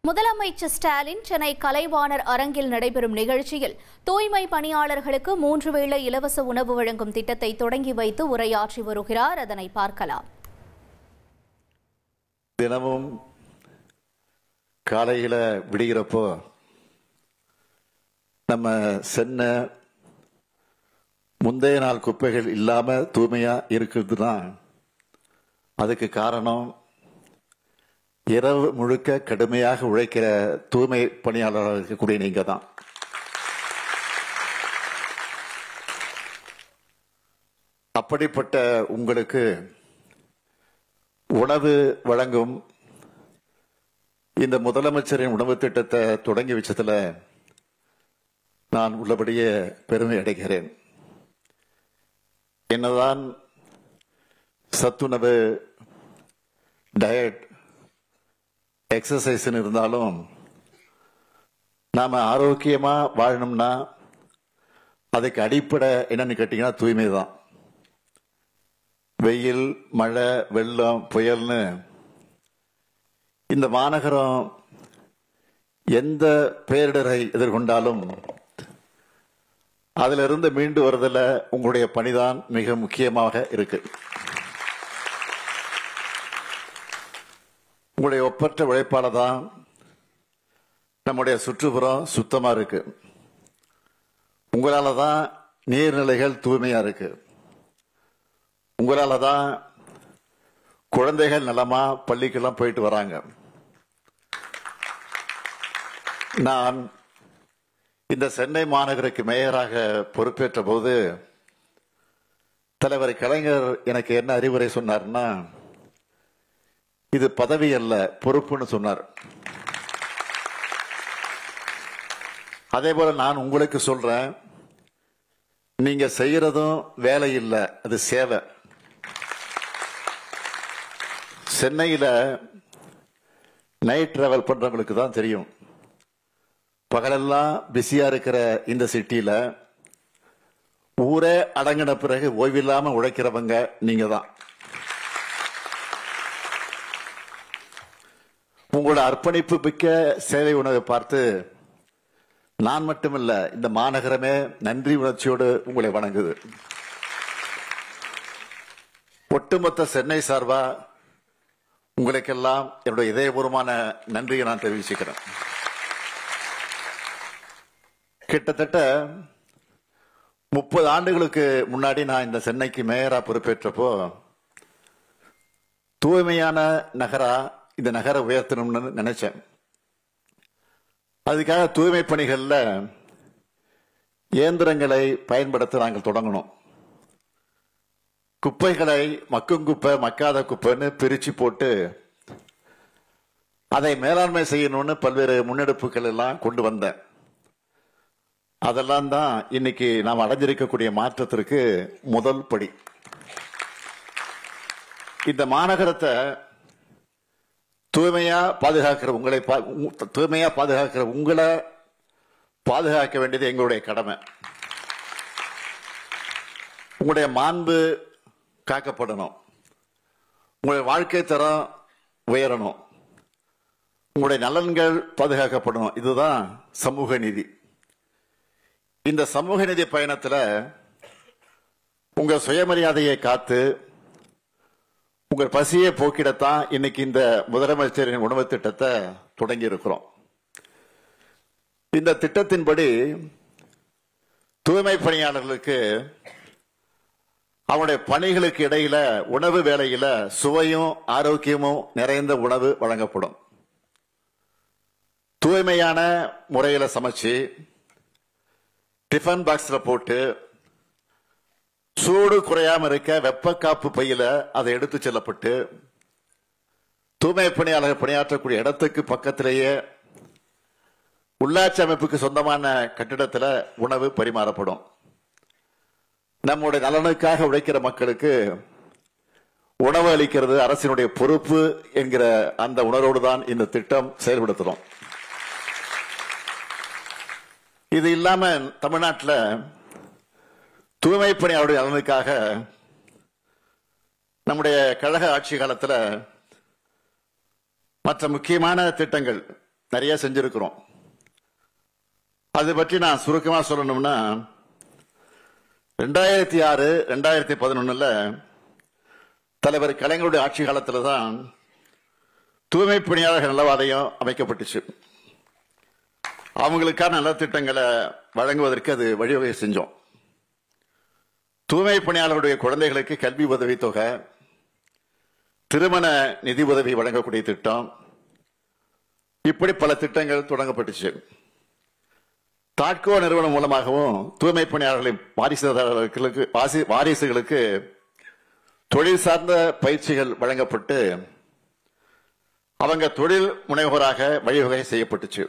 முதலமைச்சர் ஸ்டாலின் சென்னை கலைவாணர் அரங்கில் நடைபெறும் நிகழ்ச்சியில் தூய்மை பணியாளர்களுக்கு 3 வேளை இலவச உணவு வழங்கும் திட்டத்தை தொடங்கி வைத்து உரையாற்றி வருகிறார். அதனை பார்க்கலாம். தினமும் காலையில விடுகிறப்போ நம்ம சென்னை முந்தைய நாள் குப்பைகள் இல்லாம தூய்மையா இருக்குதுன்னா அதுக்கு காரணம் இரவு முழுக்க கடுமையாக உழைக்கிற தூய்மை பணியாளராக இருக்கக்கூடிய நீங்க தான். அப்படிப்பட்ட உங்களுக்கு உணவு வழங்கும் இந்த முதலமைச்சரின் உணவு திட்டத்தை தொடங்கி வச்சதுல நான் உள்ளபடியே பெருமை அடைகிறேன். என்னதான் சத்துணவு டயட் எக்ஸசைஸ் இருந்தாலும் நாம ஆரோக்கியமா வாழணும்னா அதுக்கு அடிப்படை என்னன்னு கேட்டீங்கன்னா தூய்மை தான். வெயில், மழை, வெள்ளம், புயல்னு இந்த மாநகரம் எந்த பேரிடரை எதிர்கொண்டாலும் அதிலிருந்து மீண்டு வருவதில் உங்களுடைய பணிதான் மிக முக்கியமாக இருக்கு. உங்களுடைய ஒப்பற்ற உழைப்பால தான் நம்முடைய சுற்றுப்புறம் சுத்தமா இருக்கு. உங்களால தான் நீர்நிலைகள் தூய்மையா இருக்கு. உங்களால தான் குழந்தைகள் நலமா பள்ளிக்கெல்லாம் போயிட்டு வராங்க. நான் இந்த சென்னை மாநகருக்கு மேயராக பொறுப்பேற்ற போது தலைவர் கலைஞர் எனக்கு என்ன அறிவுரை சொன்னார்னா, இது பதவி அல்ல, பொறுப்புன்னு சொன்னார். அதே போல நான் உங்களுக்கு சொல்றேன், நீங்க செய்யறதும் வேலை இல்லை, அது சேவை. சென்னையில நைட் டிராவல் பண்றவங்களுக்கு தான் தெரியும். பகலெல்லாம் பிஸியா இருக்கிற இந்த சிட்டியில ஊரே அடங்கின பிறகு ஓய்வில்லாம உழைக்கிறவங்க நீங்க தான். உங்களோட அர்ப்பணிப்பு மிக்க சேவை உணவை பார்த்து நான் மட்டுமல்ல, இந்த மாநகரமே நன்றி உணர்ச்சியோடு உங்களை வணங்குது. ஒட்டுமொத்த சென்னை சார்பா உங்களுக்கெல்லாம் என்னுடைய இதயபூர்வமான நன்றியை நான் தெரிவிச்சுக்கிறேன். கிட்டத்தட்ட 30 ஆண்டுகளுக்கு முன்னாடி நான் இந்த சென்னைக்கு மேயரா பொறுப்பேற்றப்போ தூய்மையான நகரா இந்த நகர உயர்த்தணும்னு நினைச்சேன். அதுக்காக தூய்மை பணிகள்ல இயந்திரங்களை பயன்படுத்த நாங்கள் தொடங்கணும். குப்பைகளை மக்கும் குப்பை, மக்காத குப்பைன்னு பிரிச்சு போட்டு அதை மேலாண்மை செய்யணும்னு பல்வேறு முன்னெடுப்புகள் எல்லாம் கொண்டு வந்தேன். அதெல்லாம் தான் இன்னைக்கு நாம் அடைஞ்சிருக்கக்கூடிய மாற்றத்திற்கு முதல் படி. இந்த மாநகரத்தை தூய்மையா பாதுகாக்கிற உங்களை பாதுகாக்க வேண்டியது எங்களுடைய கடமை. உங்களுடைய மாண்பு காக்கப்படணும், உங்களுடைய வாழ்க்கை தரம் உயரணும், உங்களுடைய நலன்கள் பாதுகாக்கப்படணும். இதுதான் சமூக நீதி. இந்த சமூக நீதி பயணத்துல உங்க சுயமரியாதையை காத்து உங்கள் பசியை போக்கிடத்தான் இன்னைக்கு இந்த முதலமைச்சரின் உணவு திட்டத்தை தொடங்கி இருக்கிறோம். இந்த திட்டத்தின்படி தூய்மை பணியாளர்களுக்கு அவருடைய பணிகளுக்கு இடையில உணவு வேளையில சுவையும் ஆரோக்கியமும் நிறைந்த உணவு வழங்கப்படும். தூய்மையான முறையில சமைச்சு டிஃபன் பாக்ஸ்ல போட்டு சூடு குறையாம இருக்க வெப்ப காப்பு பையில அதை எடுத்து செல்லப்பட்டு தூய்மை பணியாளர்கள் பணியாற்றக்கூடிய இடத்துக்கு பக்கத்திலேயே உள்ளாட்சி அமைப்புக்கு சொந்தமான கட்டிடத்தில் உணவு பரிமாறப்படும். நம்முடைய நலனுக்காக உழைக்கிற மக்களுக்கு உணவு அளிக்கிறது அரசினுடைய பொறுப்பு என்கிற அந்த உணர்வோடு தான் இந்த திட்டம் செயல்படுத்துறோம். இது இல்லாம தமிழ்நாட்டில் தூய்மை பணியாளருடைய நலனுக்காக நம்முடைய கழக ஆட்சி காலத்தில் மற்ற முக்கியமான திட்டங்கள் நிறைய செஞ்சிருக்கிறோம். அது பற்றி நான் சுருக்கமா சொல்லணும்னா 2006 2011 தலைவர் கலைஞருடைய ஆட்சி காலத்தில் தான் தூய்மை பணியாளர்கள் நல வாரியம் அமைக்கப்பட்டுச்சு. அவங்களுக்கான நலத்திட்டங்களை வழங்குவதற்கு அது வழிவகை செஞ்சோம். தூய்மை பணியாளர்களுடைய குழந்தைகளுக்கு கல்வி உதவித்தொகை, திருமண நிதி உதவி வழங்கக்கூடிய திட்டம், இப்படி பல திட்டங்கள் தொடங்கப்பட்டுச்சு. தாட்கோ நிறுவனம் மூலமாகவும் தூய்மை பணியாளர்களின் வாரிசுகளுக்கு தொழில் சார்ந்த பயிற்சிகள் வழங்கப்பட்டு அவங்க தொழில் முனைவோராக வழிவகை செய்யப்பட்டுச்சு.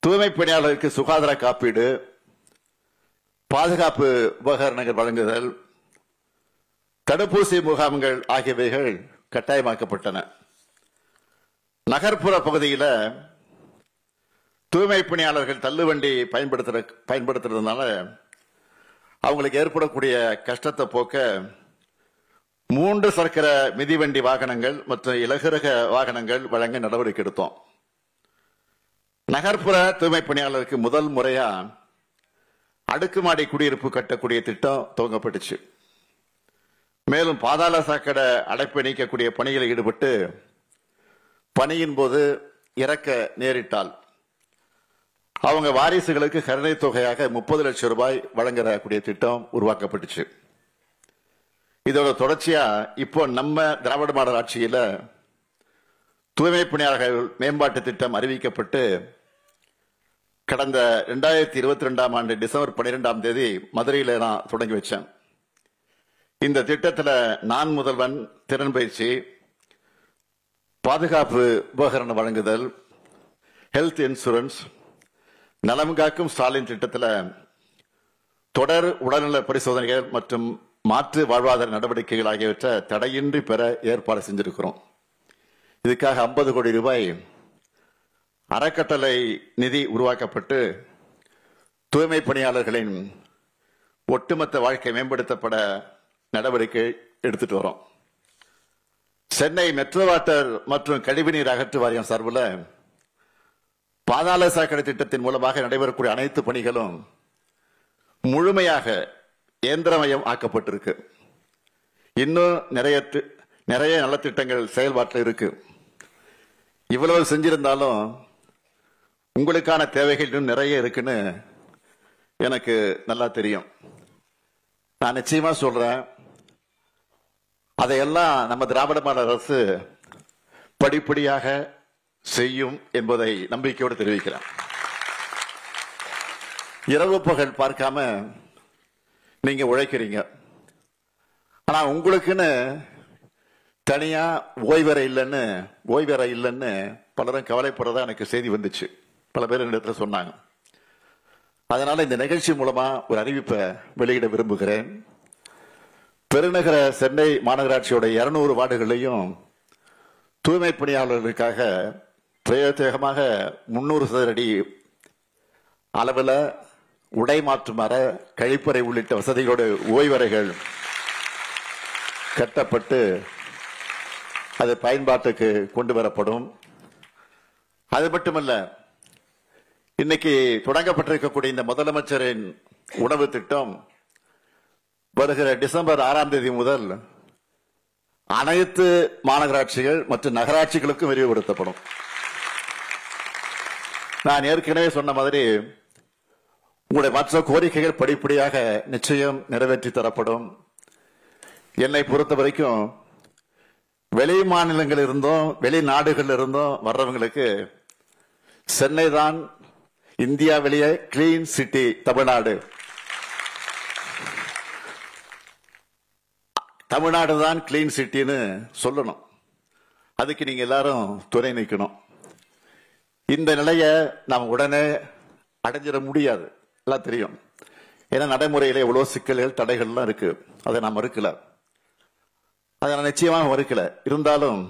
தூய்மை பணியாளர்களுக்கு சுகாதார காப்பீடு, பாதுகாப்பு உபகரணங்கள் வழங்குதல், தடுப்பூசி முகாம்கள் ஆகியவைகள் கட்டாயமாக்கப்பட்டன. நகர்ப்புற பகுதியில் தூய்மை பணியாளர்கள் தள்ளுவண்டி பயன்படுத்துறதுனால அவங்களுக்கு ஏற்படக்கூடிய கஷ்டத்தை போக்க 3 சக்கர மிதிவண்டி வாகனங்கள் மற்றும் இலகுரக வாகனங்கள் வழங்க நடவடிக்கை எடுத்தோம். நகர்ப்புற தூய்மை பணியாளருக்கு முதல் முறையா அடுக்குமாடி குடியிருப்பு கட்டக்கூடிய திட்டம் துவங்கப்பட்டுச்சு. மேலும் பாதாள சாக்கடை அடைப்பை நீக்கக்கூடிய பணியில் ஈடுபட்டு பணியின் போது இறக்க நேரிட்டால் அவங்க வாரிசுகளுக்கு கருணை தொகையாக 30 லட்சம் ரூபாய் வழங்கக்கூடிய திட்டம் உருவாக்கப்பட்டுச்சு. இதோட தொடர்ச்சியா இப்போ நம்ம திராவிட மாடல் ஆட்சியில தூய்மை பணியாளர்கள் மேம்பாட்டு திட்டம் அறிவிக்கப்பட்டு கடந்த 2022 ஆண்டு டிசம்பர் 12 மதுரையில நான் தொடங்கி வச்சேன். இந்த திட்டத்தில் நான் முதல்வன் திறன் பயிற்சி, பாதுகாப்பு உபகரணம் வழங்குதல், ஹெல்த் இன்சூரன்ஸ், நலம் காக்கும் ஸ்டாலின் திட்டத்தில் தொடர் உடல்நல பரிசோதனைகள் மற்றும் மாற்று வாழ்வாதார நடவடிக்கைகள் ஆகியவற்றை தடையின்றி பெற ஏற்பாடு செஞ்சிருக்கிறோம். இதுக்காக 50 கோடி ரூபாய் அறக்கட்டளை நிதி உருவாக்கப்பட்டு தூய்மை பணியாளர்களின் ஒட்டுமொத்த வாழ்க்கை மேம்படுத்தப்பட நடவடிக்கை எடுத்துட்டு வரோம். சென்னை மெட்ரோ வாட்டர் மற்றும் கழிவுநீர் அகற்று வாரியம் சார்பில் பாதாள சாக்கடை திட்டத்தின் மூலமாக நடைபெறக்கூடிய அனைத்து பணிகளும் முழுமையாக இயந்திரமயம் ஆக்கப்பட்டிருக்கு. இன்னும் நிறைய நலத்திட்டங்கள் செயல்பாட்டில் இருக்கு. இவ்வளவு செஞ்சிருந்தாலும் உங்களுக்கான தேவைகள் இன்னும் நிறைய இருக்குன்னு எனக்கு நல்லா தெரியும். நான் நிச்சயமா சொல்றேன், அதையெல்லாம் நம்ம திராவிட மாடல் அரசு படிப்படியாக செய்யும் என்பதை நம்பிக்கையோடு தெரிவிக்கிறேன். இரவு பகல் பார்க்காம நீங்க உழைக்கிறீங்க. ஆனா உங்களுக்குன்னு தனியா ஓய்வறை இல்லைன்னு பலரும் கவலைப்படுறதா எனக்கு செய்தி வந்துச்சு. பல பேர் இடத்துல சொன்னாங்க. அதனால இந்த நிகழ்ச்சி மூலமா ஒரு அறிவிப்பை வெளியிட விரும்புகிறேன். பெருநகர சென்னை மாநகராட்சியோட 200 வார்டுகளையும் தூய்மை பணியாளர்களுக்காக பிரத்யேகமாக 300 சதுர அடி அளவில் உடை மாற்றும் அறை, கழிப்பறை உள்ளிட்ட வசதிகளோடு ஓய்வறைகள் கட்டப்பட்டு அது பயன்பாட்டுக்கு கொண்டு வரப்படும். அது மட்டுமல்ல, இன்னைக்கு தொடங்கப்பட்டிருக்கக்கூடிய இந்த முதலமைச்சரின் உணவு திட்டம் வருகிற டிசம்பர் 6 முதல் அனைத்து மாநகராட்சிகள் மற்றும் நகராட்சிகளுக்கும் விரிவுபடுத்தப்படும். நான் ஏற்கனவே சொன்ன மாதிரி உங்களுடைய மற்ற கோரிக்கைகள் படிப்படியாக நிச்சயம் நிறைவேற்றி தரப்படும். என்னை பொறுத்த வரைக்கும் வெளி மாநிலங்கள் இருந்தும் வெளிநாடுகள் இருந்தும் வர்றவங்களுக்கு சென்னை தான் இந்தியாவிலேயே கிளீன் சிட்டி தமிழ்நாடு. தமிழ்நாடு தான் கிளீன் சிட்டின்னு சொல்லணும். அதுக்கு நீங்க எல்லாரும் துணை நிற்கணும். இந்த நிலையை நாம் உடனே அடைஞ்சிட முடியாது, எல்லாம் தெரியும். ஏன்னா நடைமுறையில எவ்வளவு சிக்கல்கள் தடைகள்லாம் இருக்கு. அதை நான் மறுக்கல, அதை நான் நிச்சயமாக மறுக்கல. இருந்தாலும்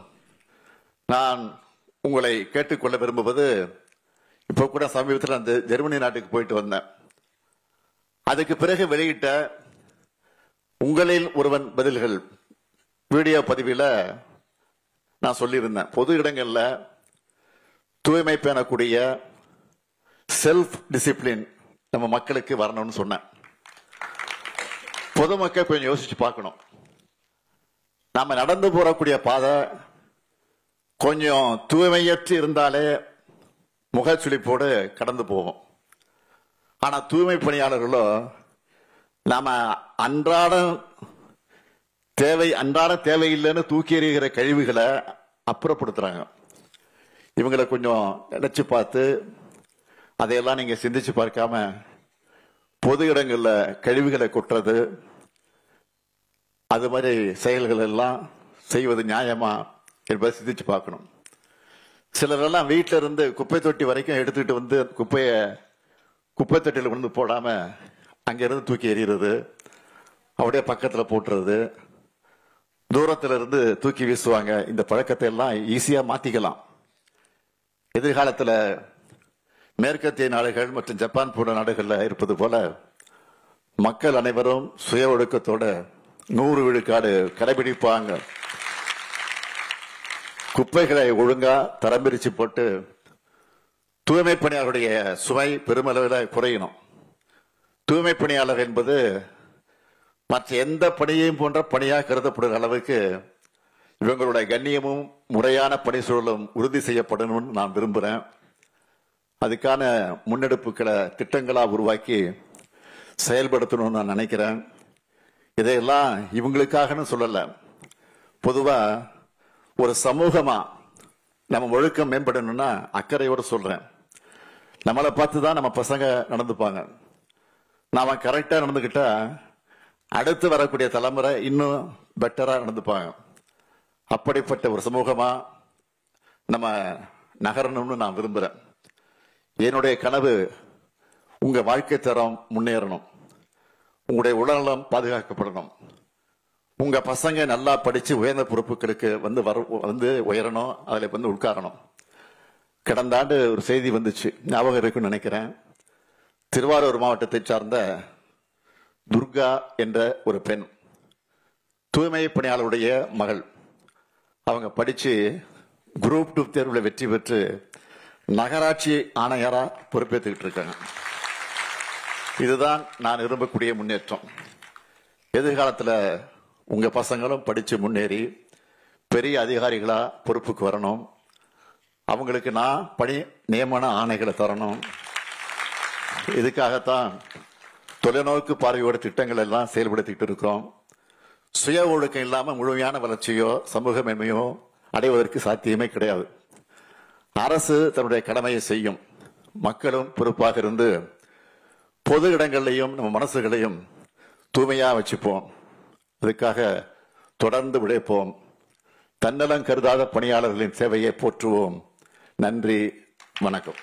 நான் உங்களை கேட்டுக்கொள்ள விரும்புவது, இப்ப கூட சமீபத்தில் அந்த ஜெர்மனி நாட்டுக்கு போயிட்டு வந்தேன். அதுக்கு பிறகு வெளியிட்ட உங்களில் ஒருவன் பதில்கள் வீடியோ பதிவில் நான் சொல்லியிருந்தேன், பொது இடங்கள்ல தூய்மை பேணக்கூடிய செல்ஃப் டிசிப்ளின் நம்ம மக்களுக்கு வரணும்னு சொன்னேன். பொதுமக்கள் கொஞ்சம் யோசிச்சு பார்க்கணும். நாம நடந்து போறக்கூடிய பாதை கொஞ்சம் தூய்மையற்று இருந்தாலே முகச்சுளிப்போடு கடந்து போவோம். ஆனா தூய்மை பணியாளர்களோ நாம அன்றாட தேவையில்லைன்னு தூக்கி எறிகிற கழிவுகளை அப்புறப்படுத்துறாங்க. இவங்களை கொஞ்சம் நினைச்சு பார்த்து அதையெல்லாம் நீங்க சிந்திச்சு பார்க்காம பொது இடங்கள்ல கழிவுகளை கொட்டுறது, அது மாதிரி செயல்கள் எல்லாம் செய்வது நியாயமா என்பதை சிந்திச்சு பார்க்கணும். சிலரெல்லாம் வீட்டில இருந்து குப்பை தொட்டி வரைக்கும் எடுத்துக்கிட்டு வந்து குப்பை தொட்டியில் கொண்டு போடாம அங்கிருந்து தூக்கி எறிகிறது, அப்படியே பக்கத்தில் போட்டுறது, தூரத்துல இருந்து தூக்கி வீசுவாங்க. இந்த பழக்கத்தை எல்லாம் ஈஸியா மாத்திக்கலாம். எதிர்காலத்தில் மேற்கத்திய நாடுகள் மற்றும் ஜப்பான் போன்ற நாடுகளில் இருப்பது போல மக்கள் அனைவரும் சுய ஒழுக்கத்தோட 100 விழுக்காடு கடைபிடிப்பாங்க. குப்பைகளை ஒழுங்கா தரம் பிரிச்சு போட்டு தூய்மை பணியாளருடைய சுமை பெருமளவில் குறையணும். தூய்மை பணியாளர் என்பது மற்ற எந்த பணியையும் போன்ற பணியாக கருதப்படுகிற அளவுக்கு இவங்களுடைய கண்ணியமும் முறையான பணி சூழலும் உறுதி செய்யப்படணும்னு நான் விரும்புகிறேன். அதுக்கான முன்னெடுப்புகளை திட்டங்களா உருவாக்கி செயல்படுத்தணும்னு நான் நினைக்கிறேன். இதையெல்லாம் இவங்களுக்காகனு சொல்லல, பொதுவா ஒரு சமூகமா நம்ம ஒழுக்கம் மேம்படணும்னா அக்கறையோடு சொல்றேன். நம்மளை பார்த்து தான் நம்ம பசங்க நடந்துப்பாங்க. நாம கரெக்டா நடந்துக்கிட்டா அடுத்து வரக்கூடிய தலைமுறை இன்னும் பெட்டரா நடந்துப்பாங்க. அப்படிப்பட்ட ஒரு சமூகமா நம்ம நகரணும்னு நான் விரும்புறேன். என்னுடைய கனவு உங்க வாழ்க்கை தரம் முன்னேறணும், உங்களுடைய உடல்நலம் பாதுகாக்கப்படணும், உங்க பசங்க நல்லா படிச்சு உயர்ந்த பொறுப்புகளுக்கு வந்து உயரணும், அதுல வந்து உட்காரணும். கடந்த ஆண்டு ஒரு செய்தி வந்துச்சு, ஞாபகம் இருக்குன்னு நினைக்கிறேன். திருவாரூர் மாவட்டத்தை சார்ந்த துர்கா என்ற ஒரு பெண், தூய்மை பணியாளருடைய மகள். அவங்க படிச்சு குரூப் 2 தேர்வில் வெற்றி பெற்று நகராட்சி ஆணையரா பொறுப்பேற்றுக்கிட்டு இருக்காங்க. இதுதான் நான் விரும்பக்கூடிய முன்னேற்றம். எதிர்காலத்தில் உங்க பசங்களும் படிச்சு முன்னேறி பெரிய அதிகாரிகளா பொறுப்புக்கு வரணும். அவங்களுக்கு நான் பணி நியமன ஆணைகளை தரணும். இதுக்காகத்தான் தொலைநோக்கு பார்வையோட திட்டங்கள் எல்லாம் செயல்படுத்திட்டு இருக்கிறோம். சுய ஒழுக்கம் இல்லாம முழுமையான வளர்ச்சியோ சமூக மேன்மையோ அடைவதற்கு சாத்தியமே கிடையாது. அரசு தன்னுடைய கடமையை செய்யும், மக்களும் பொறுப்பாக இருந்து பொது இடங்களையும் நம்ம மனசுகளையும் தூய்மையா வச்சுப்போம். அதுக்காக தொடர்ந்து உழைப்போம். தன்னலம் கருதாத பணியாளர்களின் சேவையை போற்றுவோம். நன்றி, வணக்கம்.